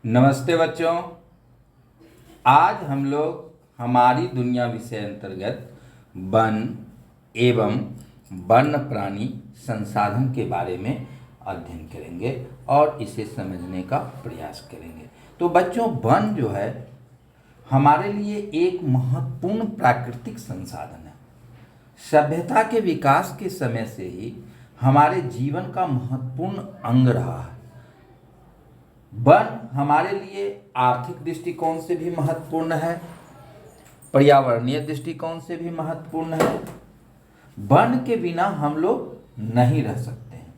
नमस्ते बच्चों। आज हम लोग हमारी दुनिया विषय अंतर्गत वन एवं वन्य प्राणी संसाधन के बारे में अध्ययन करेंगे और इसे समझने का प्रयास करेंगे। तो बच्चों, वन जो है हमारे लिए एक महत्वपूर्ण प्राकृतिक संसाधन है। सभ्यता के विकास के समय से ही हमारे जीवन का महत्वपूर्ण अंग रहा है। वन हमारे लिए आर्थिक दृष्टिकोण से भी महत्वपूर्ण है, पर्यावरणीय दृष्टिकोण से भी महत्वपूर्ण है। वन के बिना हम लोग नहीं रह सकते हैं।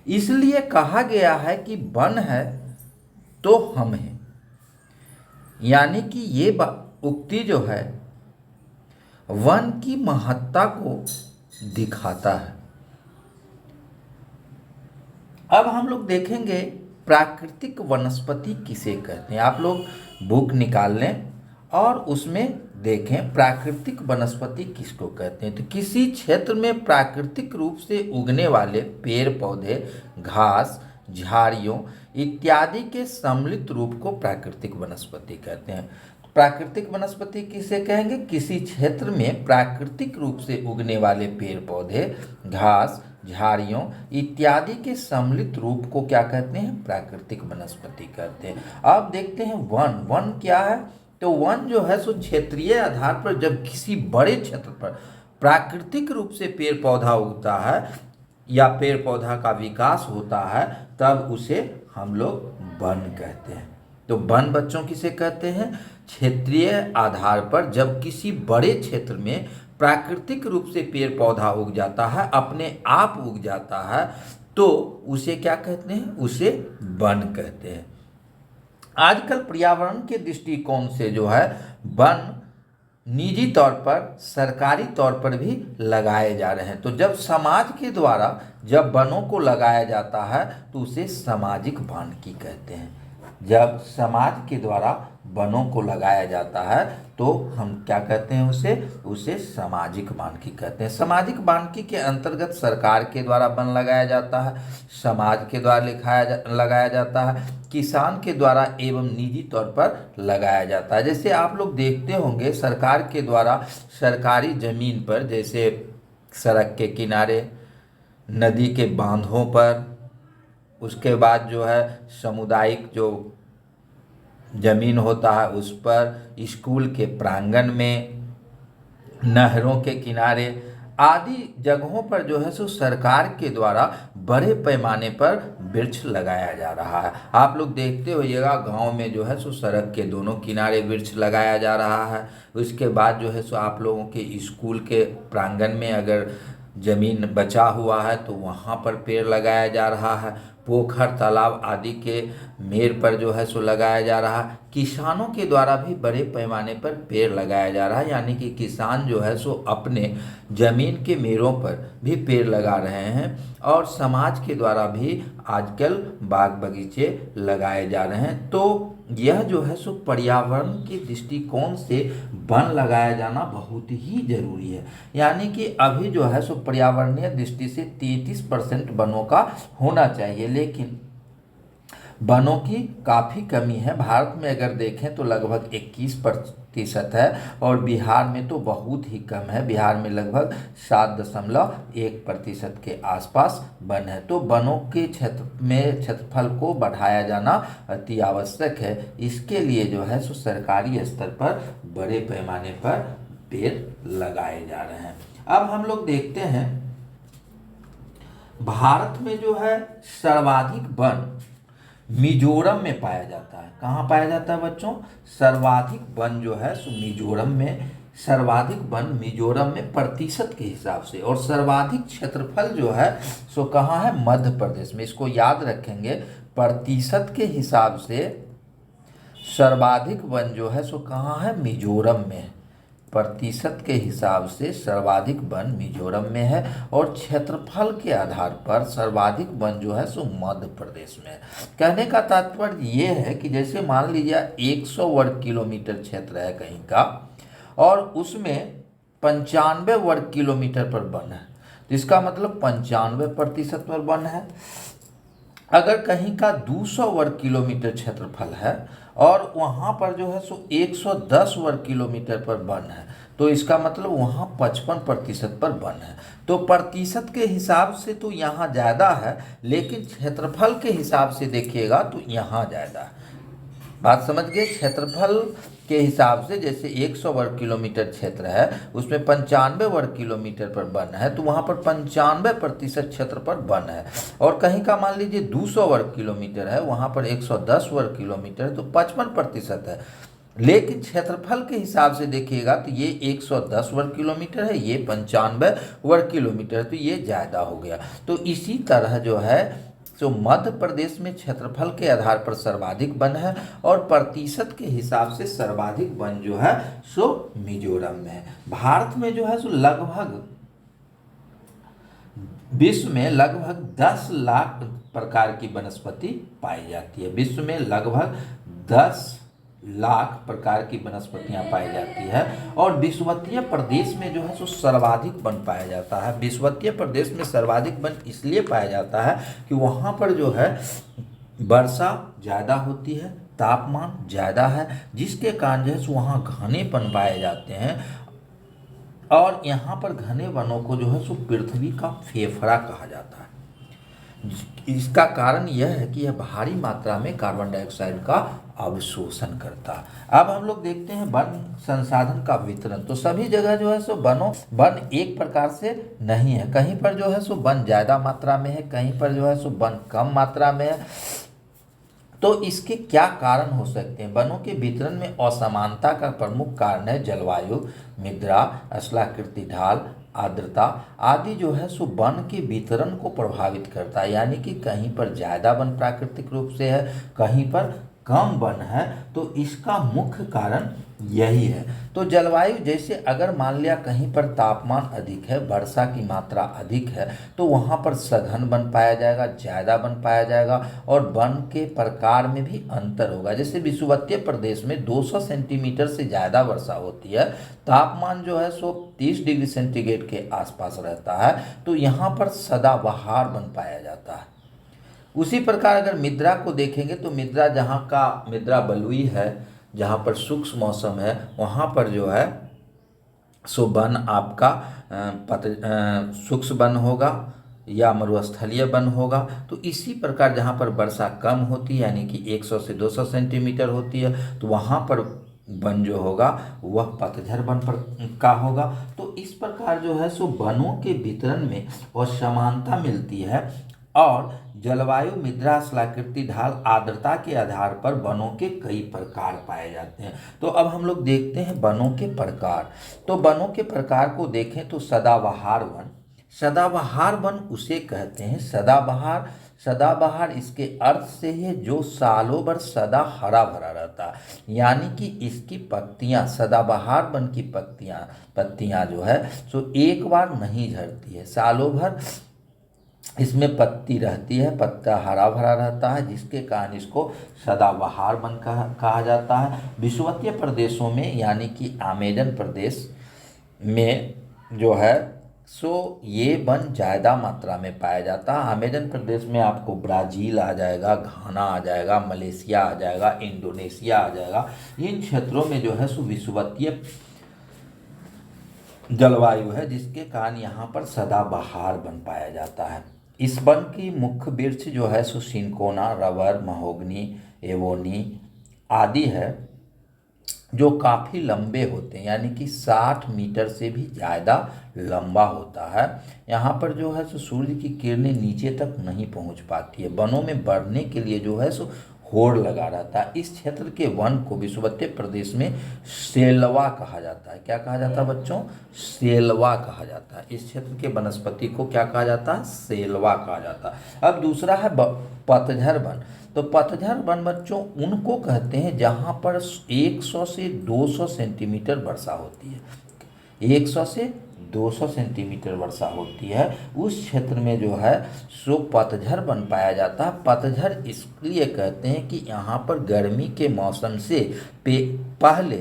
इसलिए कहा गया है कि वन है तो हम हैं। यानी कि ये उक्ति जो है वन की महत्ता को दिखाता है। अब हम लोग देखेंगे प्राकृतिक वनस्पति किसे कहते हैं। आप लोग बुक निकाल लें और उसमें देखें प्राकृतिक वनस्पति किसको कहते हैं। तो किसी क्षेत्र में प्राकृतिक रूप से उगने वाले पेड़ पौधे, घास, झाड़ियों इत्यादि के सम्मिलित रूप को प्राकृतिक वनस्पति कहते हैं। प्राकृतिक वनस्पति किसे कहेंगे? किसी क्षेत्र में प्राकृतिक रूप से उगने वाले पेड़ पौधे, घास, झाड़ियों इत्यादि के सम्मिलित रूप को क्या कहते हैं? प्राकृतिक वनस्पति कहते हैं। अब देखते हैं वन। वन क्या है? तो वन जो है सो क्षेत्रीय आधार पर जब किसी बड़े क्षेत्र पर प्राकृतिक रूप से पेड़ पौधा उगता है या पेड़ पौधा का विकास होता है तब उसे हम लोग वन कहते हैं। तो वन बच्चों किसे कहते हैं? क्षेत्रीय आधार पर जब किसी बड़े क्षेत्र में प्राकृतिक रूप से पेड़ पौधा उग जाता है, अपने आप उग जाता है, तो उसे क्या कहते हैं? उसे वन कहते हैं। आजकल पर्यावरण के दृष्टिकोण से जो है वन निजी तौर पर, सरकारी तौर पर भी लगाए जा रहे हैं। तो जब समाज के द्वारा जब वनों को लगाया जाता है तो उसे सामाजिक वानिकी कहते हैं। जब समाज के द्वारा वनों को लगाया जाता है तो हम क्या कहते हैं? उसे सामाजिक वानिकी कहते हैं। सामाजिक वानिकी के अंतर्गत सरकार के द्वारा वन लगाया जाता है, समाज के द्वारा लगाया जाता है, किसान के द्वारा एवं निजी तौर पर लगाया जाता है। जैसे आप लोग देखते होंगे सरकार के द्वारा सरकारी जमीन पर, जैसे सड़क के किनारे, नदी के बांधों पर, उसके बाद जो है सामुदायिक जो जमीन होता है उस पर, स्कूल के प्रांगण में, नहरों के किनारे आदि जगहों पर जो है सो सरकार के द्वारा बड़े पैमाने पर वृक्ष लगाया जा रहा है। आप लोग देखते होइएगा गांव में जो है सो सड़क के दोनों किनारे वृक्ष लगाया जा रहा है। उसके बाद जो है सो आप लोगों के स्कूल के प्रांगण में अगर जमीन बचा हुआ है तो वहाँ पर पेड़ लगाया जा रहा है। पोखर, तालाब आदि के मेड़ पर जो है सो लगाया जा रहा है। किसानों के द्वारा भी बड़े पैमाने पर पेड़ लगाया जा रहा है। यानी कि किसान जो है सो अपने जमीन के मेड़ों पर भी पेड़ लगा रहे हैं और समाज के द्वारा भी आजकल बाग बगीचे लगाए जा रहे हैं। तो यह जो है सो पर्यावरण के दृष्टिकोण से वन लगाया जाना बहुत ही जरूरी है। यानी कि अभी जो है सो पर्यावरणीय दृष्टि से 33% वनों का होना चाहिए, लेकिन वनों की काफ़ी कमी है। भारत में अगर देखें तो लगभग 21% है और बिहार में तो बहुत ही कम है। बिहार में लगभग 7.1% के आसपास वन है। तो वनों के क्षेत्रफल को बढ़ाया जाना अति आवश्यक है। इसके लिए जो है सो सरकारी स्तर पर बड़े पैमाने पर पेड़ लगाए जा रहे हैं। अब हम लोग देखते हैं भारत में जो है सर्वाधिक वन मिजोरम में पाया जाता है। कहाँ पाया जाता है बच्चों? सर्वाधिक वन जो है सो मिजोरम में, सर्वाधिक वन मिजोरम में प्रतिशत के हिसाब से, और सर्वाधिक क्षेत्रफल जो है सो कहाँ है? मध्य प्रदेश में। इसको याद रखेंगे, प्रतिशत के हिसाब से सर्वाधिक वन जो है सो कहाँ है? मिजोरम में है। प्रतिशत के हिसाब से सर्वाधिक वन मिजोरम में है और क्षेत्रफल के आधार पर सर्वाधिक वन जो है सो मध्य प्रदेश में है। कहने का तात्पर्य ये है कि जैसे मान लीजिए 100 वर्ग किलोमीटर क्षेत्र है कहीं का और उसमें 95 वर्ग किलोमीटर पर वन है, तो इसका मतलब 95% पर वन है। अगर कहीं का 200 वर्ग किलोमीटर क्षेत्रफल है और वहाँ पर जो है सो 110 वर्ग किलोमीटर पर वन है, तो इसका मतलब वहाँ 55% पर वन है। तो प्रतिशत के हिसाब से तो यहाँ ज़्यादा है, लेकिन क्षेत्रफल के हिसाब से देखिएगा तो यहाँ ज़्यादा है। बात समझ गए? क्षेत्रफल के हिसाब से जैसे 100 वर्ग किलोमीटर क्षेत्र है, उसमें 95 वर्ग किलोमीटर पर वन है, तो वहाँ पर 95% क्षेत्र पर वन है। और कहीं का मान लीजिए 200 वर्ग किलोमीटर है, वहाँ पर 110 वर्ग किलोमीटर है, तो 55% है। लेकिन क्षेत्रफल के हिसाब से देखिएगा तो ये 110 वर्ग किलोमीटर है, ये 95 वर्ग किलोमीटर है, तो ये ज़्यादा हो गया। तो इसी तरह जो है तो मध्य प्रदेश में क्षेत्रफल के आधार पर सर्वाधिक वन है और प्रतिशत के हिसाब से सर्वाधिक वन जो है सो मिजोरम में है। भारत में जो है सो लगभग विश्व में लगभग 10 लाख प्रकार की वनस्पति पाई जाती है। विश्व में लगभग 10 लाख प्रकार की वनस्पतियां पाई जाती है और विषुवतीय प्रदेश में जो है सो सर्वाधिक वन पाया जाता है। विषुवतीय प्रदेश में सर्वाधिक वन इसलिए पाया जाता है कि वहाँ पर जो है वर्षा ज़्यादा होती है, तापमान ज़्यादा है, जिसके कारण जो है सो वहाँ घनेपन पाए जाते हैं। और यहाँ पर घने वनों को जो है सो पृथ्वी का फेफड़ा कहा जाता है। इसका कारण यह है कि यह भारी मात्रा में कार्बन डाइऑक्साइड का अवशोषण करता है। अब हम लोग देखते हैं वन संसाधन का वितरण। तो सभी जगह जो है सो वन एक प्रकार से नहीं है। कहीं पर जो है सो वन ज़्यादा मात्रा में है, कहीं पर जो है सो वन कम मात्रा में है। तो इसके क्या कारण हो सकते हैं? वनों के वितरण में असमानता का प्रमुख कारण है जलवायु, मृदा, स्थलाकृति ढाल, आर्द्रता आदि जो है सो वन के वितरण को प्रभावित करता है। यानी कि कहीं पर ज़्यादा वन प्राकृतिक रूप से है, कहीं पर कम वन है, तो इसका मुख्य कारण यही है। तो जलवायु जैसे अगर मान लिया कहीं पर तापमान अधिक है, वर्षा की मात्रा अधिक है, तो वहाँ पर सघन वन पाया जाएगा, ज़्यादा वन पाया जाएगा और वन के प्रकार में भी अंतर होगा। जैसे विषुवतीय प्रदेश में 200 सेंटीमीटर से ज़्यादा वर्षा होती है, तापमान जो है सो 30 डिग्री सेंटीग्रेड के आसपास रहता है, तो यहाँ पर सदाबहार वन पाया जाता है। उसी प्रकार अगर मृदा को देखेंगे तो मृदा जहाँ का मृदा बलुई है, जहाँ पर शुष्क मौसम है, वहाँ पर जो है सो वन आपका शुष्क वन होगा या मरुस्थलीय वन होगा। तो इसी प्रकार जहाँ पर वर्षा कम होती है यानी कि 100 से 200 सेंटीमीटर होती है, तो वहाँ पर वन जो होगा वह पतझड़ वन पर का होगा। तो इस प्रकार जो है सो वनों के वितरण में असमानता मिलती है और जलवायु, मृदा, स्थलाकृति ढाल, आर्द्रता के आधार पर वनों के कई प्रकार पाए जाते हैं। तो अब हम लोग देखते हैं वनों के प्रकार। तो वनों के प्रकार को देखें तो सदाबहार वन, सदाबहार वन उसे कहते हैं। सदाबहार, सदाबहार इसके अर्थ से है जो सालों भर सदा हरा भरा रहता है। यानी कि इसकी पत्तियां, सदाबहार वन की पत्तियां जो है सो एक बार नहीं झड़ती है, सालों भर इसमें पत्ती रहती है, पत्ता हरा भरा रहता है, जिसके कारण इसको सदाबहार वन कहा जाता है। विषुवतीय प्रदेशों में यानी कि अमेजन प्रदेश में जो है सो ये वन ज़्यादा मात्रा में पाया जाता है। अमेजन प्रदेश में आपको ब्राज़ील आ जाएगा, घाना आ जाएगा, मलेशिया आ जाएगा, इंडोनेशिया आ जाएगा। इन क्षेत्रों में जो है सो विषुवतीय जलवायु है, जिसके कारण यहाँ पर सदाबहार वन पाया जाता है। इस वन की मुख्य वृक्ष जो है सो सिनकोना, रबर, महोगनी, एवोनी आदि है, जो काफ़ी लंबे होते हैं, यानी कि 60 मीटर से भी ज़्यादा लंबा होता है। यहाँ पर जो है सो सूर्य की किरणें नीचे तक नहीं पहुँच पाती है। वनों में बढ़ने के लिए जो है सो होड़ लगा रहता है। इस क्षेत्र के वन को विषुवतीय प्रदेश में सेलवा कहा जाता है। क्या कहा जाता है बच्चों? सेलवा कहा जाता है। इस क्षेत्र के वनस्पति को क्या कहा जाता है? सेलवा कहा जाता है। अब दूसरा है पतझड़ वन। तो पतझड़ वन बच्चों उनको कहते हैं जहाँ पर 100 से 200 सेंटीमीटर वर्षा होती है। 100 से 200 सेंटीमीटर वर्षा होती है, उस क्षेत्र में जो है सो पतझड़ वन पाया जाता है। पतझड़ इसलिए कहते हैं कि यहाँ पर गर्मी के मौसम से पहले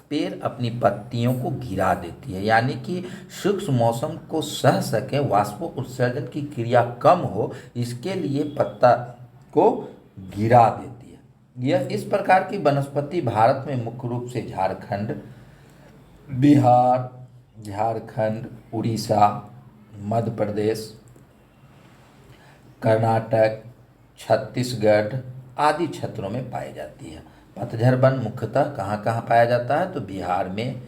पेड़ अपनी पत्तियों को गिरा देती है, यानी कि शुष्क मौसम को सह सके, वाष्प उत्सर्जन की क्रिया कम हो, इसके लिए को गिरा देती है। यह इस प्रकार की वनस्पति भारत में मुख्य रूप से झारखंड, बिहार, झारखंड, उड़ीसा, मध्य प्रदेश, कर्नाटक, छत्तीसगढ़ आदि क्षेत्रों में पाई जाती है। पतझड़ वन मुख्यतः कहाँ कहाँ पाया जाता है? तो बिहार में,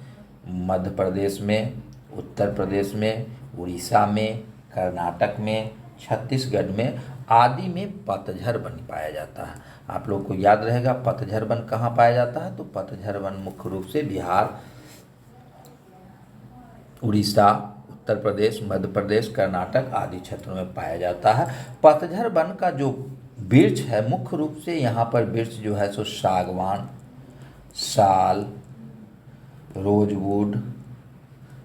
मध्य प्रदेश में, उत्तर प्रदेश में, उड़ीसा में, कर्नाटक में, छत्तीसगढ़ में आदि में पतझड़ वन पाया जाता है। आप लोग को याद रहेगा पतझड़ वन कहाँ पाया जाता है? तो पतझड़ वन मुख्य रूप से बिहार, उड़ीसा, उत्तर प्रदेश, मध्य प्रदेश, कर्नाटक आदि क्षेत्रों में पाया जाता है। पतझड़ वन का जो वृक्ष है मुख्य रूप से यहाँ पर वृक्ष जो है सो सागवान, साल, रोजवुड,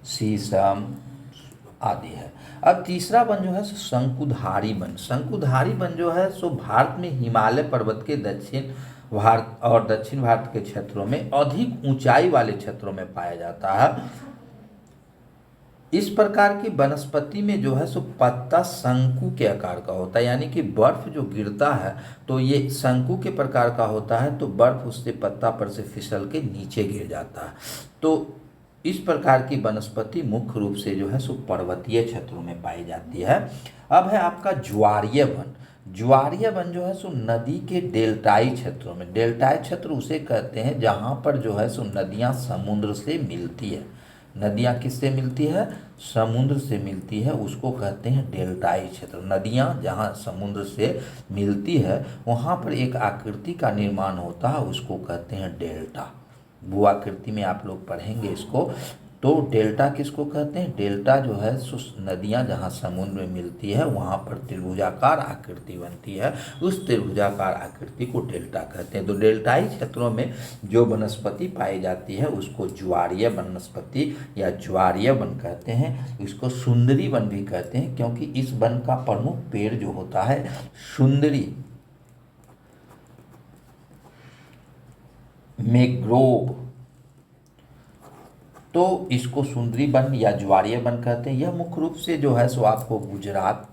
शीशम आदि है। अब तीसरा वन जो है सो शंकुधारी वन। शंकुधारी वन जो है सो भारत में हिमालय पर्वत के दक्षिण भारत और दक्षिण भारत के क्षेत्रों में अधिक ऊंचाई वाले क्षेत्रों में पाया जाता है। इस प्रकार की वनस्पति में जो है सो पत्ता शंकु के आकार का होता है, यानी कि बर्फ जो गिरता है तो ये शंकु के प्रकार का होता है, तो बर्फ उससे पत्ता पर से फिसल के नीचे गिर जाता है। तो इस प्रकार की वनस्पति मुख्य रूप से जो है सो पर्वतीय क्षेत्रों में पाई जाती है। अब है आपका ज्वारीय वन। ज्वारीय वन जो है सो नदी के डेल्टाई क्षेत्रों में, डेल्टाई क्षेत्र उसे कहते हैं जहाँ पर जो है सो नदियाँ समुद्र से मिलती है। नदियाँ किससे मिलती है? समुद्र से मिलती है, उसको कहते हैं डेल्टाई क्षेत्र। नदियाँ जहाँ समुद्र से मिलती है वहाँ पर एक आकृति का निर्माण होता है, उसको कहते हैं डेल्टा। भू आकृति में आप लोग पढ़ेंगे इसको। तो डेल्टा किसको कहते हैं? डेल्टा जो है सो नदियाँ जहाँ समुद्र में मिलती है वहाँ पर त्रिभुजाकार आकृति बनती है, उस त्रिभुजाकार आकृति को डेल्टा कहते हैं। तो डेल्टाई क्षेत्रों में जो वनस्पति पाई जाती है उसको ज्वारीय वनस्पति या ज्वारीय वन कहते हैं। इसको सुंदरी वन भी कहते हैं, क्योंकि इस वन का प्रमुख पेड़ जो होता है सुंदरी मैंग्रोव, तो इसको सुंदरी वन या ज्वारीय वन कहते हैं। यह मुख्य रूप से जो है सो आपको गुजरात,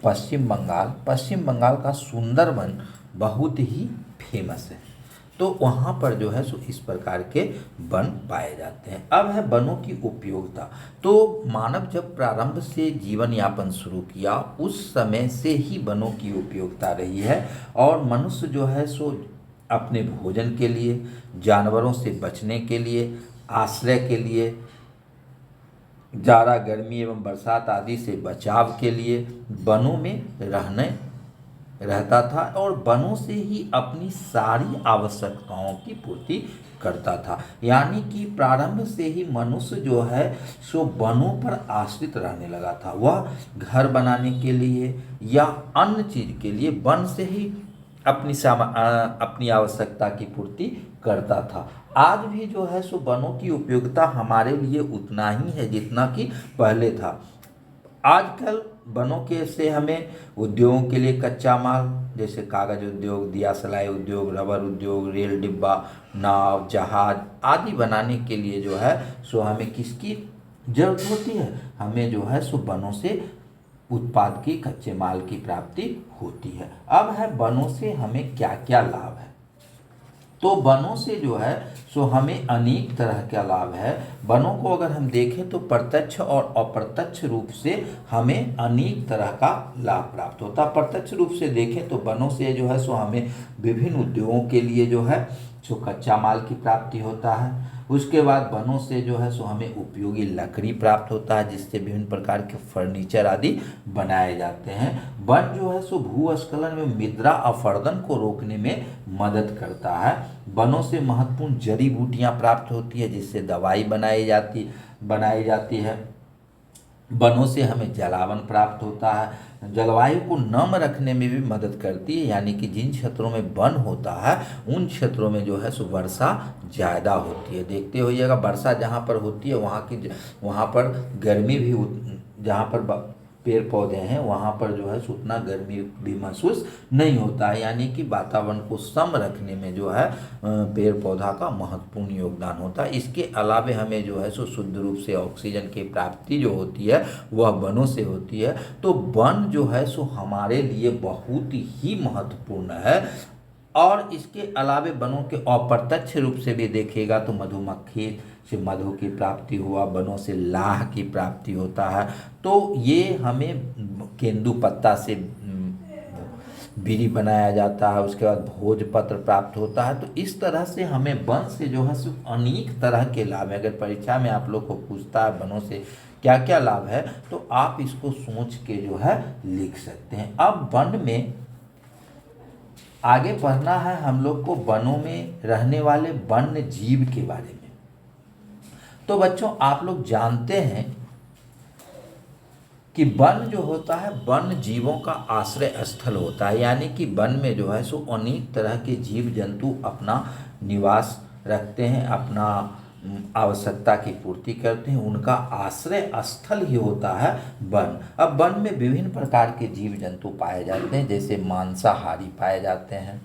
पश्चिम बंगाल का सुंदरवन बहुत ही फेमस है। तो वहाँ पर जो है सो इस प्रकार के वन पाए जाते हैं। अब है वनों की उपयोगिता। तो मानव जब प्रारंभ से जीवन यापन शुरू किया उस समय से ही वनों की उपयोगिता रही है, और मनुष्य जो है सो अपने भोजन के लिए, जानवरों से बचने के लिए, आश्रय के लिए, जाड़ा, गर्मी एवं बरसात आदि से बचाव के लिए वनों में रहता था, और वनों से ही अपनी सारी आवश्यकताओं की पूर्ति करता था। यानी कि प्रारंभ से ही मनुष्य जो है सो वनों पर आश्रित रहने लगा था। वह घर बनाने के लिए या अन्य चीज के लिए वन से ही अपनी आवश्यकता की पूर्ति करता था। आज भी जो है सो वनों की उपयोगिता हमारे लिए उतना ही है जितना कि पहले था। आजकल वनों के से हमें उद्योगों के लिए कच्चा माल जैसे कागज उद्योग, दिया सलाई उद्योग, रबर उद्योग, रेल डिब्बा, नाव, जहाज आदि बनाने के लिए जो है सो हमें किसकी जरूरत होती है? हमें जो है सो वनों से उत्पाद की, कच्चे माल की प्राप्ति होती है। अब है वनों से हमें क्या क्या लाभ है? तो वनों से जो है सो हमें अनेक तरह का लाभ है। वनों को अगर हम देखें तो प्रत्यक्ष और अप्रत्यक्ष रूप से हमें अनेक तरह का लाभ प्राप्त होता है। प्रत्यक्ष रूप से देखें तो वनों से जो है सो हमें विभिन्न उद्योगों के लिए जो है सो कच्चा माल की प्राप्ति होता है। उसके बाद वनों से जो है सो हमें उपयोगी लकड़ी प्राप्त होता है, जिससे विभिन्न प्रकार के फर्नीचर आदि बनाए जाते हैं। वन जो है सो भूस्खलन में मृदा अपरदन को रोकने में मदद करता है। वनों से महत्वपूर्ण जड़ी बूटियां प्राप्त होती है, जिससे दवाई बनाई जाती है। वनों से हमें जलावन प्राप्त होता है, जलवायु को नम रखने में भी मदद करती है। यानी कि जिन क्षेत्रों में वन होता है उन क्षेत्रों में जो है सो वर्षा ज़्यादा होती है। देखते होइएगा वर्षा जहाँ पर होती है वहाँ पर गर्मी भी, जहाँ पर पेड़ पौधे हैं वहाँ पर जो है उतना गर्मी भी महसूस नहीं होता है, यानी कि वातावरण को सम रखने में जो है पेड़ पौधा का महत्वपूर्ण योगदान होता है। इसके अलावे हमें जो है सो शुद्ध रूप से ऑक्सीजन की प्राप्ति जो होती है वह वनों से होती है। तो वन जो है सो हमारे लिए बहुत ही महत्वपूर्ण है। और इसके अलावे वनों के अप्रत्यक्ष रूप से भी देखिएगा तो मधुमक्खी से मधु की प्राप्ति हुआ, वनों से लाह की प्राप्ति होता है। तो ये हमें केंदु पत्ता से बीड़ी बनाया जाता है, उसके बाद भोजपत्र प्राप्त होता है। तो इस तरह से हमें वन से जो है सिर्फ अनेक तरह के लाभ है। अगर परीक्षा में आप लोग को पूछता है वनों से क्या क्या लाभ है तो आप इसको सोच के जो है लिख सकते हैं। अब वन में आगे पढ़ना है हम लोग को वनों में रहने वाले वन्य जीव के बारे में। तो बच्चों आप लोग जानते हैं कि वन जो होता है वन्य जीवों का आश्रय स्थल होता है, यानी कि वन में जो है सो अनेक तरह के जीव जंतु अपना निवास रखते हैं, अपना आवश्यकता की पूर्ति करते हैं, उनका आश्रय स्थल ही होता है वन। अब वन में विभिन्न प्रकार के जीव जंतु पाए जाते हैं, जैसे मांसाहारी पाए जाते हैं।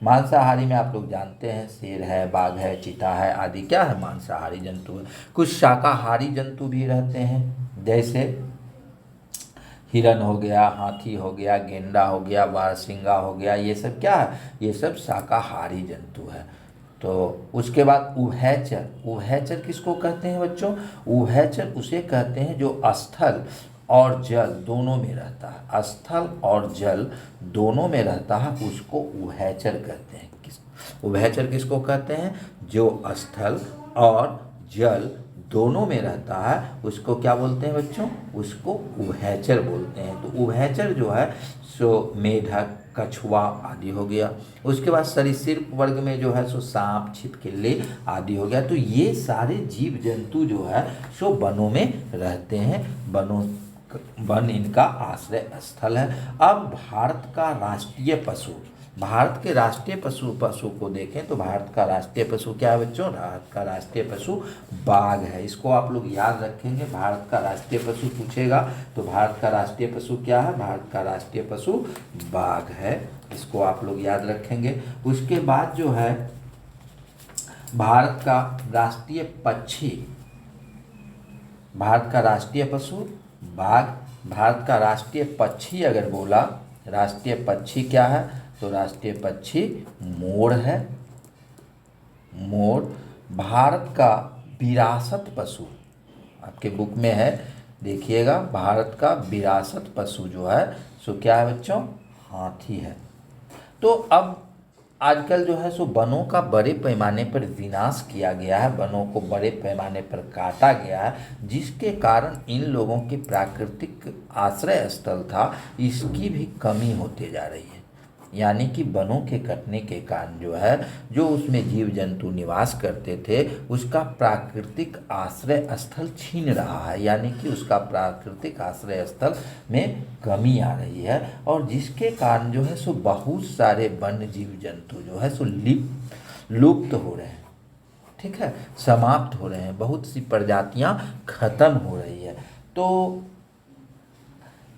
मांसाहारी में आप लोग जानते हैं शेर है, बाघ है, चीता है आदि क्या है मांसाहारी जंतु है। कुछ शाकाहारी जंतु भी रहते हैं, जैसे हिरन हो गया, हाथी हो गया, गेंडा हो गया, बारहसिंगा हो गया, ये सब क्या है, ये सब शाकाहारी जंतु है। तो उसके बाद उभयचर, उभयचर किसको कहते हैं बच्चों, उभयचर उसे कहते हैं जो स्थल और जल दोनों में रहता है, स्थल और जल दोनों में रहता है, उसको उभयचर कहते हैं। उभयचर किसको कहते हैं, जो स्थल और जल दोनों में रहता है उसको क्या बोलते हैं बच्चों, उसको उभयचर बोलते हैं। तो उभयचर जो है सो मेढक, कछुआ आदि हो गया। उसके बाद सरीसृप वर्ग में जो है सो सांप, छिपकली आदि हो गया। तो ये सारे जीव जंतु जो है सो वनों में रहते हैं, वन इनका आश्रय स्थल है। अब भारत का राष्ट्रीय पशु, भारत के राष्ट्रीय पशु को देखें तो भारत का राष्ट्रीय पशु क्या है बच्चों, भारत का राष्ट्रीय पशु बाघ है। इसको आप लोग याद रखेंगे, भारत का राष्ट्रीय पशु पूछेगा तो भारत का राष्ट्रीय पशु क्या है, भारत का राष्ट्रीय पशु बाघ है। इसको आप लोग याद रखेंगे। उसके बाद जो है भारत का राष्ट्रीय पक्षी, भारत का राष्ट्रीय पशु बाघ, भारत का राष्ट्रीय पक्षी अगर बोला, राष्ट्रीय पक्षी क्या है, तो राष्ट्रीय पक्षी मोर है, मोर। भारत का विरासत पशु आपके बुक में है, देखिएगा, भारत का विरासत पशु जो है सो क्या है बच्चों, हाथी है। तो अब आजकल जो है सो वनों का बड़े पैमाने पर विनाश किया गया है, वनों को बड़े पैमाने पर काटा गया है, जिसके कारण इन लोगों के प्राकृतिक आश्रय स्थल था इसकी भी कमी होती जा रही है। यानी कि वनों के कटने के कारण जो है, जो उसमें जीव जंतु निवास करते थे उसका प्राकृतिक आश्रय स्थल छीन रहा है, यानी कि उसका प्राकृतिक आश्रय स्थल में कमी आ रही है। और जिसके कारण जो है सो बहुत सारे वन्य जीव जंतु जो है सो लुप्त हो रहे हैं, ठीक है, समाप्त हो रहे हैं, बहुत सी प्रजातियां खत्म हो रही है। तो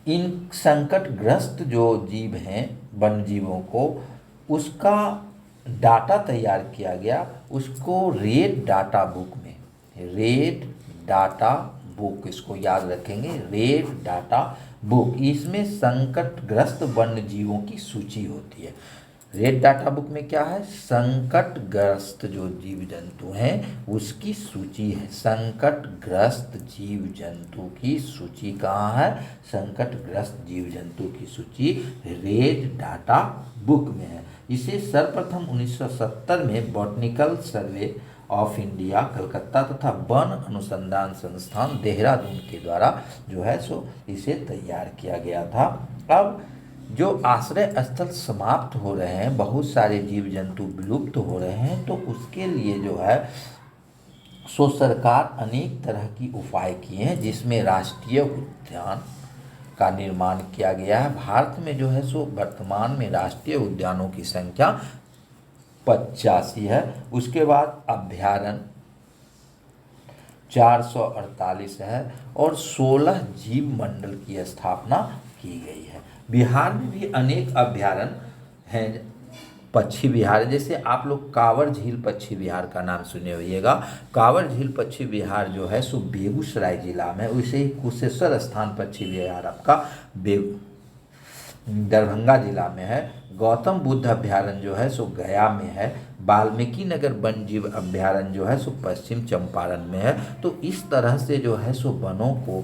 इन संकटग्रस्त जो जीव हैं वन्य जीवों को, उसका डाटा तैयार किया गया, उसको रेड डाटा बुक में, रेड डाटा बुक, इसको याद रखेंगे, रेड डाटा बुक, इसमें संकटग्रस्त वन्य जीवों की सूची होती है। रेड डाटा बुक में क्या है, संकटग्रस्त जो जीव जंतु हैं उसकी सूची है। संकटग्रस्त जीव जंतु की सूची कहाँ है, संकटग्रस्त जीव जंतु की सूची रेड डाटा बुक में है। इसे सर्वप्रथम 1970 में botanical survey of India Calcutta तथा वन अनुसंधान संस्थान देहरादून के द्वारा जो है सो इसे तैयार किया गया था। अब जो आश्रय स्थल समाप्त हो रहे हैं, बहुत सारे जीव जंतु विलुप्त हो रहे हैं, तो उसके लिए जो है सो सरकार अनेक तरह की उपाय किए हैं, जिसमें राष्ट्रीय उद्यान का निर्माण किया गया है। भारत में जो है सो वर्तमान में राष्ट्रीय उद्यानों की संख्या 85 है। उसके बाद अभ्यारण्य, 448 है और 16 जीव मंडल की स्थापना की गई है। बिहार में भी अनेक अभयारण्य हैं, पक्षी विहार, जैसे आप लोग कांवर झील पक्षी विहार का नाम सुने होइएगा। कांवर झील पक्षी विहार जो है सो बेगूसराय जिला में, वैसे ही कुशेश्वर स्थान पक्षी विहार आपका दरभंगा जिला में है। गौतम बुद्ध अभयारण्य जो है सो गया में है। वाल्मीकि नगर वन जीव अभयारण्य जो है सो पश्चिम चंपारण में है। तो इस तरह से जो है सो वनों को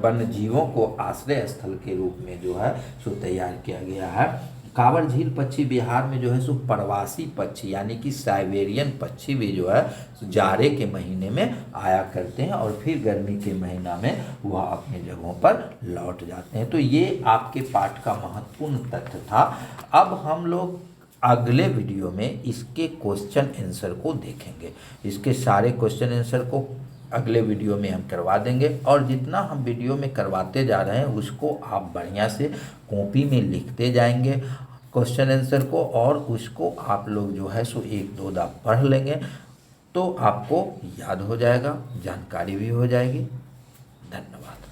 वन्य जीवों को आश्रय स्थल के रूप में जो है सो तैयार किया गया है। कांवर झील पक्षी विहार में जो है सो प्रवासी पक्षी यानी कि साइबेरियन पक्षी भी जो है जाड़े के महीने में आया करते हैं और फिर गर्मी के महीना में वह अपनी जगहों पर लौट जाते हैं। तो ये आपके पाठ का महत्वपूर्ण तथ्य था। अब हम लोग अगले वीडियो में इसके क्वेश्चन आंसर को देखेंगे। इसके सारे क्वेश्चन आंसर को अगले वीडियो में हम करवा देंगे, और जितना हम वीडियो में करवाते जा रहे हैं उसको आप बढ़िया से कॉपी में लिखते जाएंगे क्वेश्चन आंसर को, और उसको आप लोग जो है सो एक दो दफ़ा पढ़ लेंगे तो आपको याद हो जाएगा, जानकारी भी हो जाएगी। धन्यवाद।